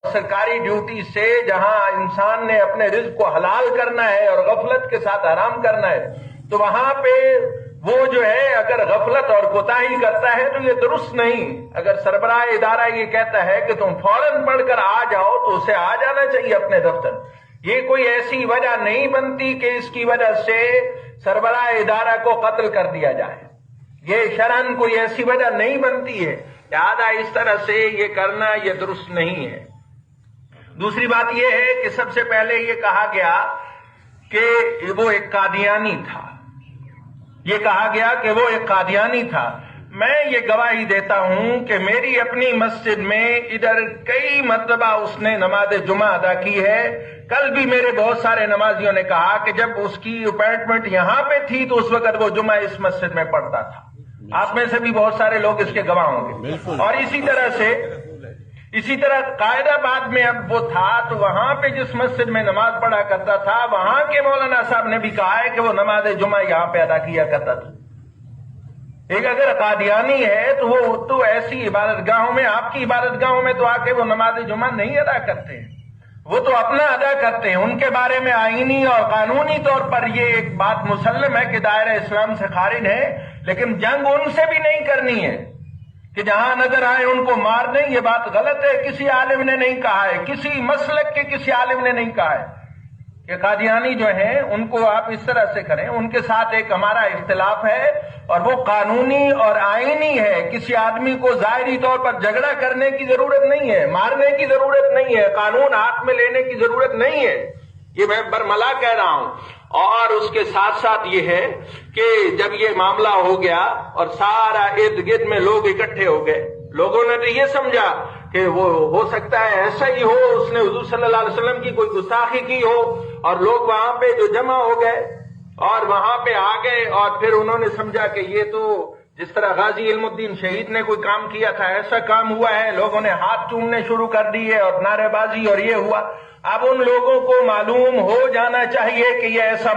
سرکاری ڈیوٹی سے جہاں انسان نے اپنے رزق کو حلال کرنا ہے اور غفلت کے ساتھ حرام کرنا ہے، تو وہاں پہ وہ جو ہے اگر غفلت اور کوتاہی کرتا ہے تو یہ درست نہیں۔ اگر سربراہ ادارہ یہ کہتا ہے کہ تم فوراً پڑھ کر آ جاؤ تو اسے آ جانا چاہیے اپنے دفتر۔ یہ کوئی ایسی وجہ نہیں بنتی کہ اس کی وجہ سے سربراہ ادارہ کو قتل کر دیا جائے، یہ شرعاً کوئی ایسی وجہ نہیں بنتی ہے، لہذا اس طرح سے یہ کرنا یہ درست نہیں ہے۔ دوسری بات یہ ہے کہ سب سے پہلے یہ کہا گیا کہ وہ ایک قادیانی تھا، یہ کہا گیا کہ وہ ایک قادیانی تھا۔ میں یہ گواہی دیتا ہوں کہ میری اپنی مسجد میں ادھر کئی مرتبہ اس نے نماز جمعہ ادا کی ہے۔ کل بھی میرے بہت سارے نمازیوں نے کہا کہ جب اس کی اپائنٹمنٹ یہاں پہ تھی تو اس وقت وہ جمعہ اس مسجد میں پڑھتا تھا۔ آپ میں سے بھی بہت سارے لوگ اس کے گواہ ہوں گے۔ اور اسی طرح قائد آباد میں اب وہ تھا تو وہاں پہ جس مسجد میں نماز پڑھا کرتا تھا وہاں کے مولانا صاحب نے بھی کہا ہے کہ وہ نماز جمعہ یہاں پہ ادا کیا کرتا تھا۔ ایک اگر قادیانی ہے تو وہ تو ایسی عبادت گاہوں میں، آپ کی عبادت گاہوں میں تو آ کے وہ نماز جمعہ نہیں ادا کرتے ہیں، وہ تو اپنا ادا کرتے ہیں۔ ان کے بارے میں آئینی اور قانونی طور پر یہ ایک بات مسلم ہے کہ دائرہ اسلام سے خارج ہے، لیکن جنگ ان سے بھی نہیں کرنی ہے کہ جہاں نظر آئے ان کو مار دیں۔ یہ بات غلط ہے، کسی عالم نے نہیں کہا ہے، کسی مسلک کے کسی عالم نے نہیں کہا ہے کہ قادیانی جو ہیں ان کو آپ اس طرح سے کریں۔ ان کے ساتھ ایک ہمارا اختلاف ہے اور وہ قانونی اور آئینی ہے۔ کسی آدمی کو ظاہری طور پر جھگڑا کرنے کی ضرورت نہیں ہے، مارنے کی ضرورت نہیں ہے، قانون ہاتھ میں لینے کی ضرورت نہیں ہے، یہ میں برملا کہہ رہا ہوں۔ اور اس کے ساتھ ساتھ یہ ہے کہ جب یہ معاملہ ہو گیا اور سارا ارد گرد میں لوگ اکٹھے ہو گئے، لوگوں نے تو یہ سمجھا کہ وہ ہو سکتا ہے ایسا ہی ہو، اس نے حضور صلی اللہ علیہ وسلم کی کوئی گستاخی کی ہو، اور لوگ وہاں پہ جو جمع ہو گئے اور وہاں پہ آ گئے، اور پھر انہوں نے سمجھا کہ یہ تو جس طرح غازی علم الدین شہید نے کوئی کام کیا تھا ایسا کام ہوا ہے، لوگوں نے ہاتھ چومنے شروع کر دیے اور نعرے بازی اور یہ ہوا۔ اب ان لوگوں کو معلوم ہو جانا چاہیے کہ یہ ایسا